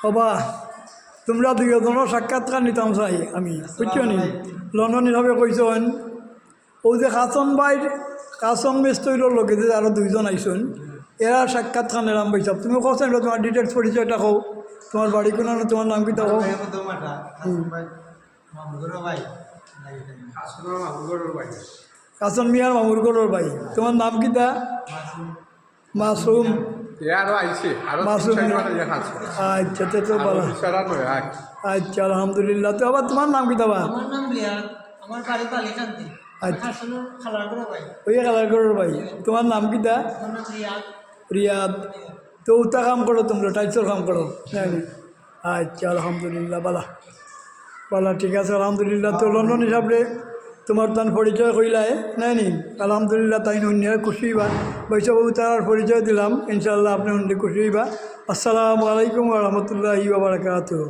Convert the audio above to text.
বাবা তোমরা দুজনের সাক্ষাৎকার নিতাম চাই আমি বুঝছো নি লন্ডন হিসাবে কইসন ও যে কাসন মিস্ত্রির লগে যে আরও দুইজন আইসন এরা সাক্ষাৎকার নিলাম বৈশাখ তুমি কোথায় তোমার ডিটেলস পরিচয়টা কও তোমার বাড়ি কোনো তোমার নাম কি তাও কাসন মিয়ার মামুরগড়ের ভাই তোমার নাম কি তা মাসুম মাসুম আচ্ছা তো বলো আচ্ছা আলহামদুলিল্লাহ তো আবার তোমার নাম কি তাবা ওই খালারগড়ের ভাই তোমার নাম কি তা রিয়াদ তো উতা কাম করো তোমরা টাইলসের কাম করো আচ্ছা আলহামদুলিল্লাহ বালা ঠিক আছে আলহামদুলিল্লাহ তো লন্ডন হিসাবে তোমার তান পরিচয় কইলাই নাই নি আলহামদুলিল্লাহ তাই অন্য খুশি হইবা বৈশাখবাবু তার পরিচয় দিলাম ইনশাআল্লাহ আপনি অন্য খুশি হইবা আসসালামু আলাইকুম ওয়া রাহমাতুল্লাহি ওয়া বারাকাতুহু।